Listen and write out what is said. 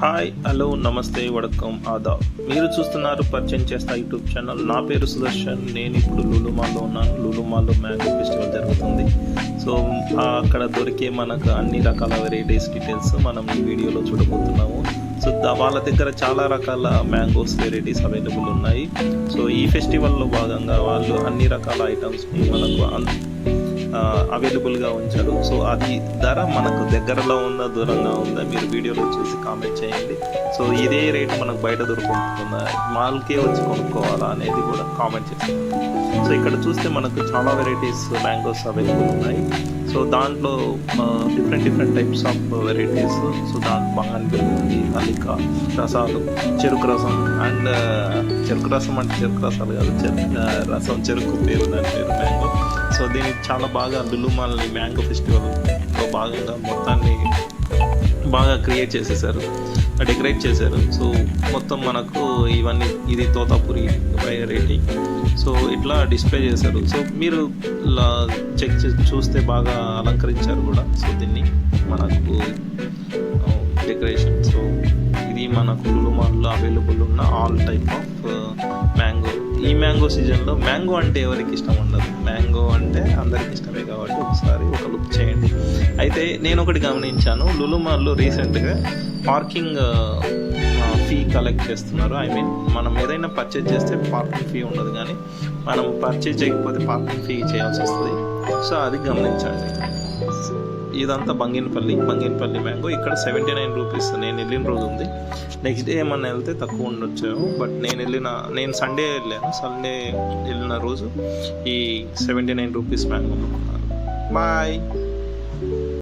Hi, hello, నమస్తే, వడకం, ఆదాబ్. మీరు చూస్తున్నారు పరిచయం చేస్తా యూట్యూబ్ ఛానల్. నా పేరు సుదర్శన్. నేను ఇప్పుడు లులు మాల్లో ఉన్నాను. లులు మాల్లో మ్యాంగో ఫెస్టివల్ జరుగుతుంది. సో అక్కడ దొరికే మనకు అన్ని రకాల వెరైటీస్ డీటెయిల్స్ మనం ఈ వీడియోలో చూడబోతున్నాము. సో వాళ్ళ దగ్గర చాలా రకాల మ్యాంగోస్ వెరైటీస్ అవైలబుల్ ఉన్నాయి. సో ఈ ఫెస్టివల్లో భాగంగా వాళ్ళు అన్ని రకాల ఐటమ్స్ని మనకు అవైలబుల్గా ఉంచారు. సో అది ధర మనకు దగ్గరలో ఉందా దూరంగా ఉందా మీరు వీడియోలో చూసి కామెంట్ చేయండి. సో ఇదే రేట్ మనకు బయట దొరుకుతుందా, మాల్కే వచ్చి కొనుక్కోవాలా అనేది కూడా కామెంట్ చేయండి. సో ఇక్కడ చూస్తే మనకు చాలా వెరైటీస్ మ్యాంగోస్ అవైలబుల్ ఉన్నాయి. సో దాంట్లో different types of varieties. So దాంట్లో బంగాళదుంప ఉంది, అల్లిక, రసాలు, చెరుకు రసం అండ్ చెరుకు రసం అంటే చెరుకు రసాలు కాదు, రసం చెరుకు పేరు, దాని పేరు మ్యాంగో. సో దీనికి చాలా బాగా లులు మాల్ మ్యాంగో ఫెస్టివల్లో భాగంగా మొత్తాన్ని బాగా క్రియేట్ చేసేసారు, డెకరేట్ చేశారు. సో మొత్తం మనకు ఇవన్నీ ఇది తోతాపురి వెరైటీ. సో ఇట్లా డిస్ప్లే చేశారు. సో మీరు చెక్ చేసి చూస్తే బాగా అలంకరించారు కూడా. సో దీన్ని మనకు డెకరేషన్. సో ఇది మనకు లులు మాల్లో అవైలబుల్ ఉన్న ఆల్ టైప్ ఆఫ్ మ్యాంగో. ఈ మ్యాంగో సీజన్లో మ్యాంగో అంటే ఎవరికి ఇష్టం ఉండదు, మ్యాంగో అంటే అందరికి ఇష్టమే కాబట్టి ఒకసారి ఒక లుక్ చేయండి. అయితే నేను ఒకటి గమనించాను, లులు మాల్లో రీసెంట్గా పార్కింగ్ ఫీ కలెక్ట్ చేస్తున్నారు. ఐ మీన్ మనం ఏదైనా పర్చేజ్ చేస్తే పార్కింగ్ ఫీ ఉండదు, కానీ మనం పర్చేజ్ చేయకపోతే పార్కింగ్ ఫీ చేయాల్సి వస్తుంది. సో అది గమనించండి. ఇదంతా బంగినపల్లి మ్యాంగో. ఇక్కడ 79 రూపీస్. నేను వెళ్ళిన రోజు ఉంది. నెక్స్ట్ డే ఏమన్నా వెళ్తే తక్కువ ఉండొచ్చు, బట్ నేను సండే వెళ్ళాను. సండే వెళ్ళిన రోజు ఈ 79 రూపీస్ మ్యాంగో అమ్ముకున్నారు. బాయ్.